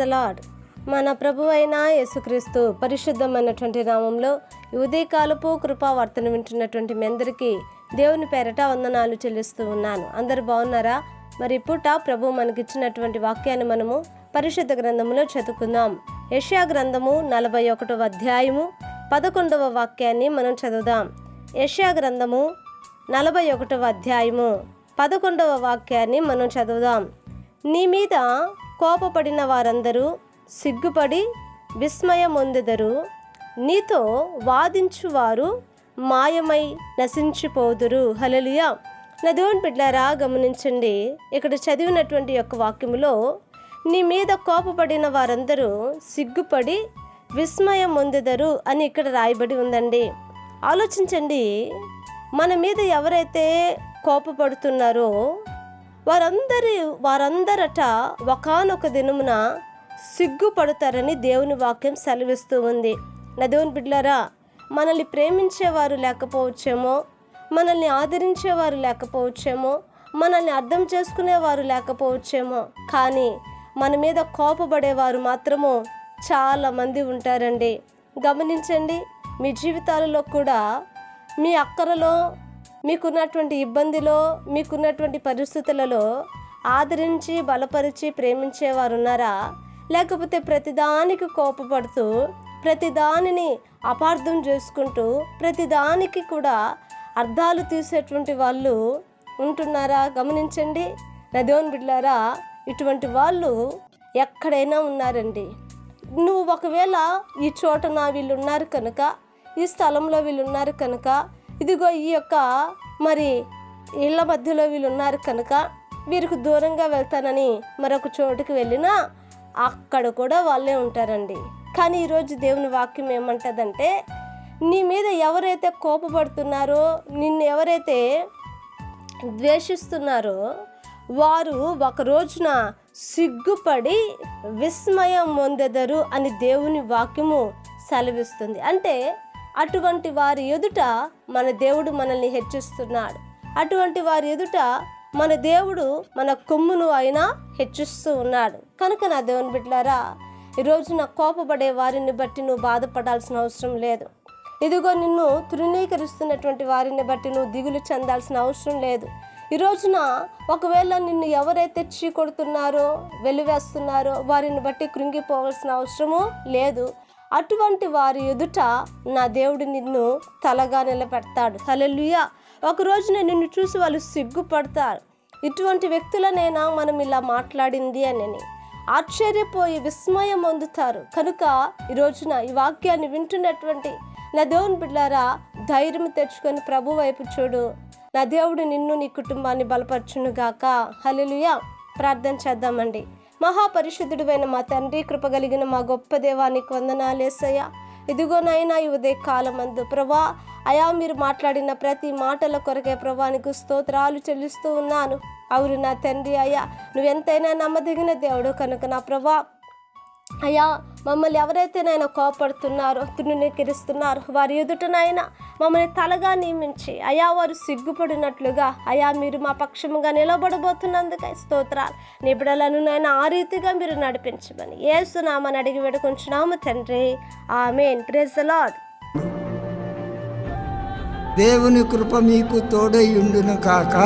The lord. మన ప్రభు అయిన యేసుక్రీస్తు పరిశుద్ధమైనటువంటి నామంలో ఉదయకాలపు కృపావార్తను వింటున్నటువంటి మీ అందరికీ దేవుని పేరట వందనాలు చెల్లిస్తూ ఉన్నాను. అందరు బాగున్నారా? మరి పూట ప్రభు మనకిచ్చినటువంటి వాక్యాన్ని మనము పరిశుద్ధ గ్రంథములో చదువుకుందాం. యెషయా గ్రంథము 41వ అధ్యాయము 11వ వాక్యాన్ని మనం చదువుదాం. యెషయా గ్రంథము 41వ అధ్యాయము 11వ వాక్యాన్ని మనం చదువుదాం. నీ మీద కోపపడిన వారందరూ సిగ్గుపడి విస్మయమొందెదరు, నీతో వాదించువారు మాయమై నశించిపోదురు. హల్లెలూయా. నా దేవుని బిడ్డలారా, గమనించండి, ఇక్కడ చదివినటువంటి యొక్క వాక్యములో నీ మీద కోపపడిన వారందరూ సిగ్గుపడి విస్మయమొందెదరు అని ఇక్కడ రాయబడి ఉందండి. ఆలోచించండి, మన మీద ఎవరైతే కోపపడుతున్నారో వారందరట ఒకానొక దినమున సిగ్గుపడతారని దేవుని వాక్యం సెలవిస్తూ ఉంది. నా దేవుని బిడ్డలారా, మనల్ని ప్రేమించేవారు లేకపోవచ్చేమో, మనల్ని ఆదరించేవారు లేకపోవచ్చేమో, మనల్ని అర్థం చేసుకునేవారు లేకపోవచ్చేమో, కానీ మన మీద కోపపడేవారు మాత్రము చాలామంది ఉంటారండి. గమనించండి, మీ జీవితాలలో కూడా మీ అక్కరలో, మీకున్నటువంటి ఇబ్బందిలో, మీకున్నటువంటి పరిస్థితులలో ఆదరించి బలపరిచి ప్రేమించేవారు ఉన్నారా? లేకపోతే ప్రతిదానికి కోపపడుతూ, ప్రతిదానిని అపార్థం చేసుకుంటూ, ప్రతిదానికి కూడా అర్థాలు తీసేటువంటి వాళ్ళు ఉంటున్నారా? గమనించండి నా దేవుని బిడ్డలారా, ఇటువంటి వాళ్ళు ఎక్కడైనా ఉన్నారండి. నువ్వు ఒకవేళ ఈ చోట వీళ్ళు ఉన్నారు కనుక, ఈ స్థలంలో వీళ్ళు ఉన్నారు కనుక, ఇదిగో ఈ యొక్క మరి ఇళ్ళ మధ్యలో వీళ్ళు ఉన్నారు కనుక వీరికి దూరంగా వెళ్తానని మరొక చోటుకి వెళ్ళినా అక్కడ కూడా వాళ్ళే ఉంటారండి. కానీ ఈరోజు దేవుని వాక్యం ఏమంటుందంటే, నీ మీద ఎవరైతే కోపపడుతున్నారో, నిన్ను ఎవరైతే ద్వేషిస్తున్నారో వారు ఒక రోజున సిగ్గుపడి విస్మయం పొందెదరు అని దేవుని వాక్యము సెలవిస్తుంది. అంటే అటువంటి వారి ఎదుట మన దేవుడు మనల్ని హెచ్చిస్తున్నాడు. అటువంటి వారి ఎదుట మన దేవుడు మన కొమ్మును అయినా హెచ్చిస్తూ ఉన్నాడు. కనుక నా దేవుని బిడ్డలారా, ఈరోజున కోపపడే వారిని బట్టి నువ్వు బాధపడాల్సిన అవసరం లేదు. ఇదిగో నిన్ను తృణీకరిస్తున్నటువంటి వారిని బట్టి నువ్వు దిగులు చెందాల్సిన అవసరం లేదు. ఈ రోజున ఒకవేళ నిన్ను ఎవరైతే చీకొడుతున్నారో, వెలివేస్తున్నారో వారిని బట్టి కృంగిపోవాల్సిన అవసరము లేదు. అటువంటి వారి ఎదుట నా దేవుడు నిన్ను తలగా నిలబెడతాడు. హల్లెలూయా. ఒక రోజున నిన్ను చూసి వాళ్ళు సిగ్గుపడతారు. ఇటువంటి వ్యక్తులనైనా మనం ఇలా మాట్లాడింది అని ఆశ్చర్యపోయి విస్మయం పొందుతారు. కనుక ఈ రోజున ఈ వాక్యాన్ని వింటున్నటువంటి నా దేవుని బిడ్డలారా, ధైర్యం తెచ్చుకొని ప్రభు వైపు చూడు. నా దేవుడు నిన్ను, నీ కుటుంబాన్ని బలపరచునుగాక. హల్లెలూయా. ప్రార్థన చేద్దామండి. మహాపరిశుద్ధుడైన మా తండ్రి, కృపగలిగిన మా గొప్ప దేవానికి వందనాలు యేసయ్యా. ఇదిగోనైనా ఈ ఉదయ కాలమందు ప్రభా, అయా మీరు మాట్లాడిన ప్రతి మాటల కొరకే ప్రభానికి స్తోత్రాలు చెల్లిస్తూ ఉన్నాను. అవును నా తండ్రి, అయ్యా నువ్వెంతైనా నమ్మదగిన దేవుడు కనుక నా ప్రభా, అయ్యా మమ్మల్ని ఎవరైతే నాయన కోపడుతున్నారో, తృణీకరిస్తున్నారో వారి ఎదుటనైనా మమ్మల్ని తలగా నియమించి అయా వారు సిగ్గుపడినట్లుగా అయా మీరు మా పక్షముగా నిలబడబోతున్నందుకై స్తోత్రాలు. నీ బిడ్డలను నాయన ఆ రీతిగా మీరు నడిపించమని యేసు నామమున అడిగి వేడుకొంచున్నాము తండ్రి, ఆమేన్. Praise the lord. దేవుని కృప మీకు తోడై ఉండును కాక.